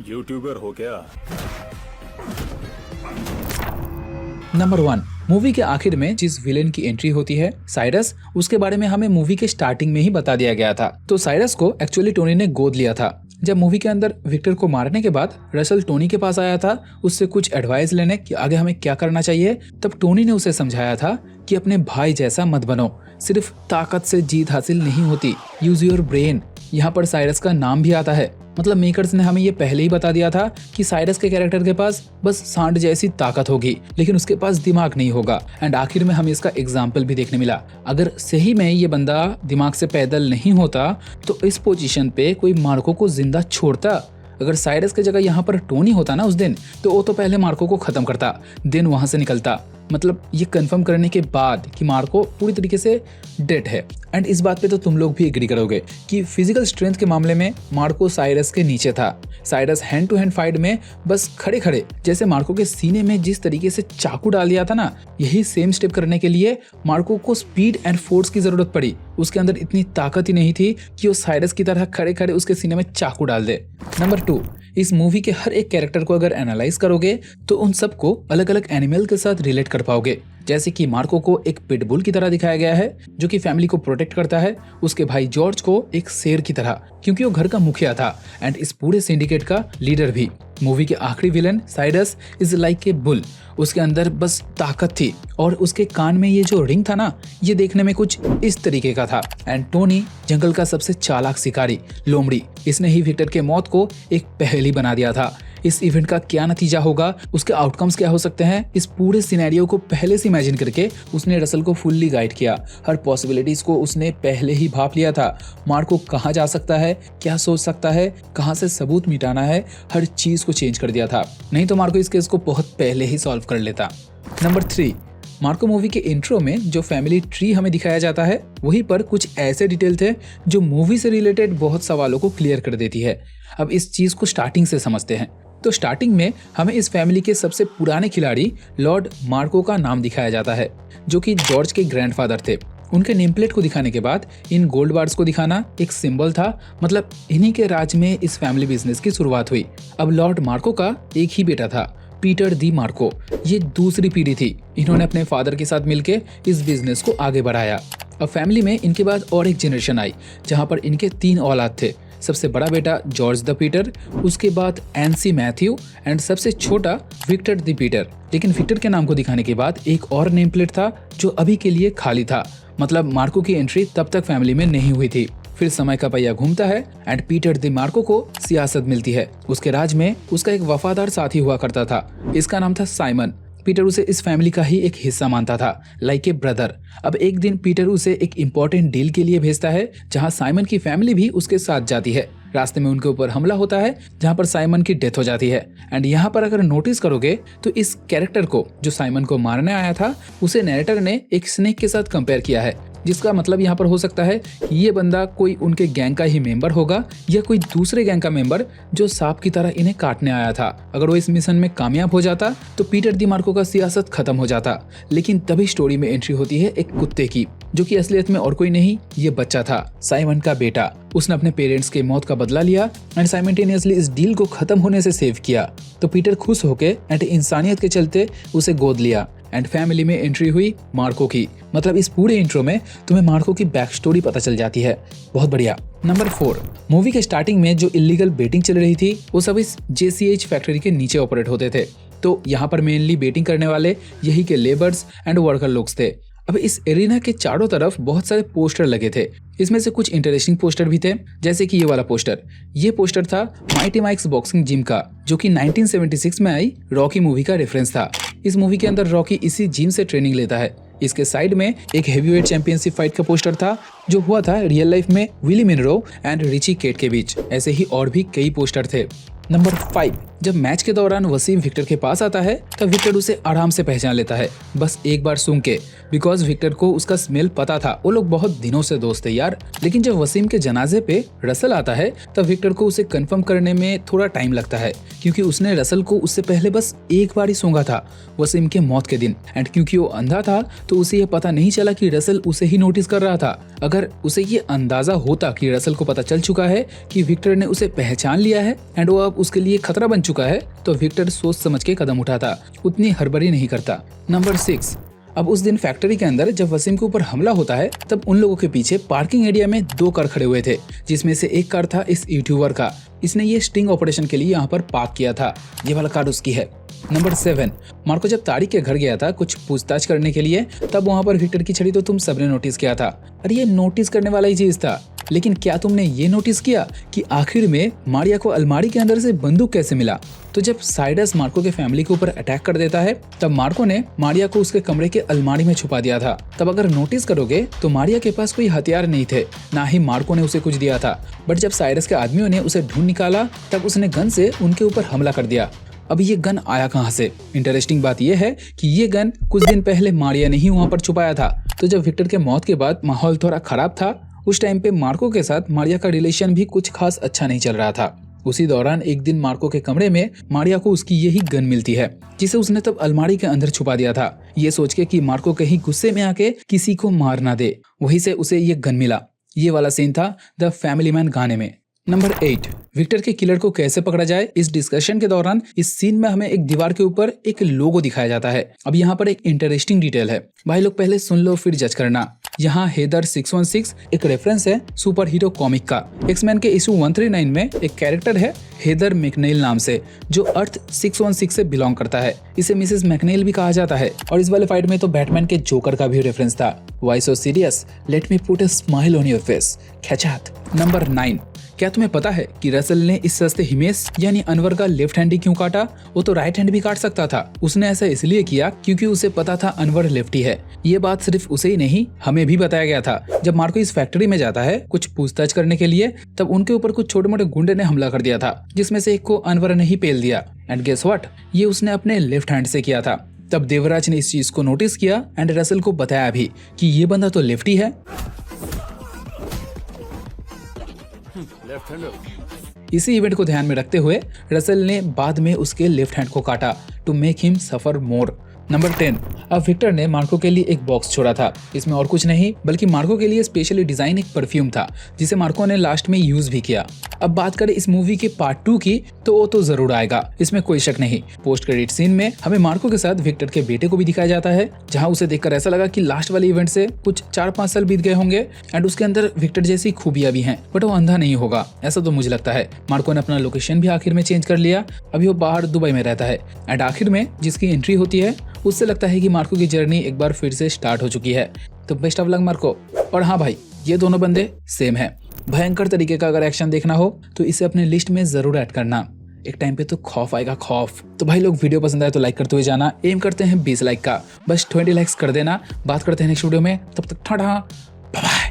YouTuber हो क्या? Number 1, movie के आखिर में जिस विलेन की एंट्री होती है साइरस, उसके बारे में हमें मूवी के स्टार्टिंग में ही बता दिया गया था। तो साइरस को एक्चुअली टोनी ने गोद लिया था। जब मूवी के अंदर विक्टर को मारने के बाद रसल टोनी के पास आया था उससे कुछ एडवाइस लेने कि आगे हमें क्या करना चाहिए, तब टोनी ने उसे समझाया था कि अपने भाई जैसा मत बनो, सिर्फ ताकत से जीत हासिल नहीं होती, यूज योर ब्रेन। यहाँ पर साइरस का नाम भी आता है, मतलब मेकर्स ने हमें ये पहले ही बता दिया था कि साइरस के कैरेक्टर के पास बस सांड जैसी ताकत होगी लेकिन उसके पास दिमाग नहीं होगा। एंड आखिर में हमें इसका एग्जाम्पल भी देखने मिला। अगर सही में ये बंदा दिमाग से पैदल नहीं होता तो इस पोजीशन पे कोई मार्को को जिंदा छोड़ता। अगर साइरस की जगह यहाँ पर टोनी होता ना उस दिन, तो वो तो पहले मार्को को खत्म करता, देन वहां से निकलता। मतलब ये कंफर्म करने के बाद कि मार्को पूरी तरीके से डेड है। एंड इस बात पे तो तुम लोग भी एग्री करोगे कि फिजिकल स्ट्रेंथ के मामले में मार्को साइरस के नीचे था। Cyrus hand to hand fight में बस खड़े खड़े जैसे मार्को के सीने में जिस तरीके से चाकू डाल दिया था ना, यही सेम स्टेप करने के लिए मार्को को स्पीड एंड फोर्स की जरूरत पड़ी। उसके अंदर इतनी ताकत ही नहीं थी कि वो साइरस की तरह खड़े खड़े उसके सीने में चाकू डाल दे। नंबर 2, इस मूवी के हर एक कैरेक्टर को अगर एनालाइज करोगे तो उन सबको अलग अलग एनिमल के साथ रिलेट कर पाओगे। जैसे कि मार्को को एक पिटबुल की तरह दिखाया गया है जो कि फैमिली को प्रोटेक्ट करता है, उसके भाई जॉर्ज को एक शेर की तरह क्योंकि वो घर का मुखिया था एंड इस पूरे सिंडिकेट का लीडर भी। मूवी के आखिरी villain Cyrus is like a bull, उसके अंदर बस ताकत थी और उसके कान में ये जो रिंग था ना, ये देखने में कुछ इस तरीके का था। एंड टोनी जंगल का सबसे चालाक शिकारी लोमड़ी, इसने ही विक्टर के मौत को एक पहेली बना दिया था। इस इवेंट का क्या नतीजा होगा, उसके आउटकम्स क्या हो सकते हैं, इस पूरे सिनेरियो को पहले से इमेजिन करके उसने रसल को फुल्ली गाइड किया। हर पॉसिबिलिटीज को उसने पहले ही भाप लिया था। मार्को कहाँ जा सकता है, क्या सोच सकता है, कहाँ से सबूत मिटाना है, हर चीज को चेंज कर दिया था। नहीं तो मार्को इस केस को बहुत पहले ही सॉल्व कर लेता। नंबर 3, मार्को मूवी के इंट्रो में जो फैमिली ट्री हमें दिखाया जाता है वहीं पर कुछ ऐसे डिटेल थे जो मूवी से रिलेटेड बहुत सवालों को क्लियर कर देती है। अब इस चीज को स्टार्टिंग से समझते हैं। तो स्टार्टिंग में हमें इस फैमिली के सबसे पुराने खिलाड़ी लॉर्ड मार्को का नाम दिखाया जाता है जो कि जॉर्ज के ग्रैंडफादर थे। उनके नेम प्लेट को दिखाने के बाद इन गोल्ड बार्स को दिखाना एक सिंबल था, मतलब इन्हीं के राज में इस फैमिली बिजनेस की शुरुआत हुई। अब लॉर्ड मार्को का एक ही बेटा था, पीटर दी मार्को। ये दूसरी पीढ़ी थी, इन्होंने अपने फादर के साथ मिलकर इस बिजनेस को आगे बढ़ाया। अब फैमिली में इनके बाद और एक जनरेशन आई जहां पर इनके 3 औलाद थे। सबसे बड़ा बेटा जॉर्ज द पीटर, उसके बाद एनसी मैथ्यू एंड सबसे छोटा विक्टर द पीटर। लेकिन विक्टर के नाम को दिखाने के बाद एक और नेम प्लेट था जो अभी के लिए खाली था, मतलब मार्को की एंट्री तब तक फैमिली में नहीं हुई थी। फिर समय का पहिया घूमता है एंड पीटर द मार्को को सियासत मिलती है। उसके राज में उसका एक वफादार साथी हुआ करता था, इसका नाम था साइमन। पीटर उसे इस फैमिली का ही एक हिस्सा मानता था, लाइक ए ब्रदर। अब एक दिन पीटर उसे एक इम्पोर्टेंट डील के लिए भेजता है जहां साइमन की फैमिली भी उसके साथ जाती है। रास्ते में उनके ऊपर हमला होता है जहां पर साइमन की डेथ हो जाती है। एंड यहाँ पर अगर नोटिस करोगे तो इस कैरेक्टर को जो साइमन को मारने आया था उसे नैरेटर ने एक स्नेक के साथ कंपेयर किया है, जिसका मतलब यहाँ पर हो सकता है कि ये बंदा कोई उनके गैंग का ही मेंबर होगा या कोई दूसरे गैंग का मेंबर जो सांप की तरह इन्हें काटने आया था। अगर वो इस मिशन में कामयाब हो जाता तो पीटर दी मार्को का सियासत खत्म हो जाता। लेकिन तभी स्टोरी में एंट्री होती है एक कुत्ते की, जो कि असलियत में और कोई नहीं, ये बच्चा था, साइमन का बेटा। उसने अपने पेरेंट्स के मौत का बदला लिया एंड साइमल्टेनियसली इस डील को खत्म होने से सेव किया। तो पीटर खुश होके एंड इंसानियत के चलते उसे गोद लिया एंड फैमिली में एंट्री हुई मार्को की। मतलब इस पूरे इंट्रो में तुम्हें मार्को की बैक स्टोरी पता चल जाती है। बहुत बढ़िया। नंबर 4, मूवी के स्टार्टिंग में जो इलीगल बेटिंग चल रही थी वो सब इस JCH फैक्ट्री के नीचे ऑपरेट होते थे। तो यहाँ पर मेनली बेटिंग करने वाले यही के लेबर्स एंड वर्कर लोग थे। अब इस एरिना के चारों तरफ बहुत सारे पोस्टर लगे थे। इसमें से कुछ इंटरेस्टिंग पोस्टर भी थे, जैसे कि ये वाला पोस्टर। ये पोस्टर था माइटी माइक्स बॉक्सिंग जिम का, जो कि 1976 में आई रॉकी मूवी का रेफरेंस था। इस मूवी के अंदर रॉकी इसी जिम से ट्रेनिंग लेता है। इसके साइड में एक हेवीवेट चैंपियनशिप फाइट का पोस्टर था जो हुआ था रियल लाइफ में Willie Monroe and Richie Kate के बीच। ऐसे ही और भी कई पोस्टर थे। नंबर 5, जब मैच के दौरान वसीम विक्टर के पास आता है तब विक्टर उसे आराम से पहचान लेता है, बस एक बार सूंघ के, बिकॉज विक्टर को उसका स्मेल पता था। वो लोग बहुत दिनों से दोस्त थे यार। लेकिन जब वसीम के जनाजे पे रसल आता है तब विक्टर को उसे कंफर्म करने में थोड़ा टाइम लगता है, क्योंकि उसने रसल को उससे पहले बस एक बार ही सूंघा था वसीम के मौत के दिन। एंड क्योंकि वो अंधा था तो उसे ये पता नहीं चला कि रसल उसे ही नोटिस कर रहा था। अगर उसे ये अंदाजा होता कि रसल को पता चल चुका है कि विक्टर ने उसे पहचान लिया है एंड वो अब उसके लिए खतरा बन चुका है, तो विक्टर सोच समझ के कदम उठाता, उतनी हड़बड़ी नहीं करता। नंबर 6, अब उस दिन फैक्ट्री के अंदर जब वसीम के ऊपर हमला होता है तब उन लोगों के पीछे पार्किंग एरिया में 2 कार खड़े हुए थे, जिसमें से एक कार था इस यूट्यूबर का। इसने ये स्टिंग ऑपरेशन के लिए यहाँ पर पार्क किया था। ये वाला कार उसकी है। नंबर 7, मार्को जब तारिक के घर गया था कुछ पूछताछ करने के लिए, तब वहाँ पर विक्टर की छड़ी तो तुम सबने नोटिस किया था। अरे ये नोटिस करने वाला ही चीज था, लेकिन क्या तुमने ये नोटिस किया कि आखिर में मारिया को अलमारी के अंदर से बंदूक कैसे मिला? तो जब साइडस मार्को के फैमिली के ऊपर अटैक कर देता है तब मार्को ने मारिया को उसके कमरे के अलमारी में छुपा दिया था। तब अगर नोटिस करोगे तो मारिया के पास कोई हथियार नहीं थे, ना ही मार्को ने उसे कुछ दिया था। बट जब साइडस के आदमियों ने उसे ढूंढ निकाला तब उसने गन से उनके ऊपर हमला कर दिया। अब ये गन आया कहाँ से? इंटरेस्टिंग बात यह है कि ये गन कुछ दिन पहले मारिया ने ही वहाँ पर छुपाया था। तो जब विक्टर के मौत के बाद माहौल थोड़ा खराब था, उस टाइम पे मार्को के साथ मारिया का रिलेशन भी कुछ खास अच्छा नहीं चल रहा था। उसी दौरान एक दिन मार्को के कमरे में मारिया को उसकी यही गन मिलती है, जिसे उसने तब अलमारी के अंदर छुपा दिया था, ये सोच के कि मार्को कहीं गुस्से में आके किसी को मार ना दे। वहीं से उसे ये गन मिला। ये वाला सीन था द फैमिली मैन गाने में। नंबर 8, विक्टर के किलर को कैसे पकड़ा जाए? इस डिस्कशन के दौरान इस सीन में हमें एक दीवार के ऊपर एक लोगो दिखाया जाता है। अब यहाँ पर एक इंटरेस्टिंग डिटेल है, भाई लोग पहले सुन लो फिर जज करना। यहाँ हेदर 616 एक रेफरेंस है सुपर हीरो कॉमिक का। एक्समैन के इशू 139 में एक कैरेक्टर है हेदर मैकनेल नाम से, जो अर्थ 616 से बिलोंग करता है। इसे मिसेस मैकनेल भी कहा जाता है। और इस वाले फाइट में तो बैटमैन के जोकर का भी रेफरेंस था। Why so serious, let me put a smile on your face, खैचात। नंबर 9, क्या तुम्हें पता है कि रसल ने इस सस्ते हिमेश यानी अनवर का लेफ्ट हैंड ही क्यों काटा? वो तो राइट हैंड भी काट सकता था। उसने ऐसा इसलिए किया क्योंकि उसे पता था अनवर लेफ्टी है। ये बात सिर्फ उसे ही नहीं हमें भी बताया गया था। जब मार्को इस फैक्ट्री में जाता है कुछ पूछताछ करने के लिए, तब उनके ऊपर कुछ छोटे मोटे गुंडे ने हमला कर दिया था, जिसमें से एक को अनवर ने ही पेल दिया। एंड गेस व्हाट, ये उसने अपने लेफ्ट हैंड से किया था। तब देवराज ने इस चीज को नोटिस किया एंड रसल को बताया भी कि ये बंदा तो लेफ्टी है। इसी इवेंट को ध्यान में रखते हुए रसल ने बाद में उसके लेफ्ट हैंड को काटा to make him suffer more. Number 10, अब विक्टर ने मार्को के लिए एक बॉक्स छोड़ा था। इसमें और कुछ नहीं बल्कि मार्को के लिए स्पेशली डिजाइन एक परफ्यूम था, जिसे मार्को ने लास्ट में यूज भी किया। अब बात करें इस मूवी के पार्ट 2 की, तो वो तो जरूर आएगा, इसमें कोई शक नहीं। पोस्ट क्रेडिट सीन में हमें मार्को के साथ विक्टर के बेटे को भी दिखाया जाता है, जहाँ उसे देखकर ऐसा लगा कि लास्ट वाले इवेंट से कुछ 4-5 साल बीत गए होंगे एंड उसके अंदर विक्टर जैसी खूबियां भी हैं, बट वो अंधा नहीं होगा, ऐसा तो मुझे लगता है। मार्को ने अपना लोकेशन भी आखिर में चेंज कर लिया। अभी वो बाहर दुबई में रहता है एंड आखिर में जिसकी एंट्री होती है उससे लगता है कि मार्को की जर्नी एक बार फिर से स्टार्ट हो चुकी है। तो बेस्ट ऑफ लक मार्को। और हाँ भाई, ये दोनों बंदे सेम है। भयंकर तरीके का अगर एक्शन देखना हो तो इसे अपने लिस्ट में जरूर ऐड करना। एक टाइम पे तो खौफ आएगा, खौफ। तो भाई लोग वीडियो पसंद आए तो लाइक करते हुए जाना। एम करते हैं 20 लाइक का, बस 20 लाइक्स कर देना। बात करते हैं नेक्स्ट वीडियो में, तब तक टाटा बाय।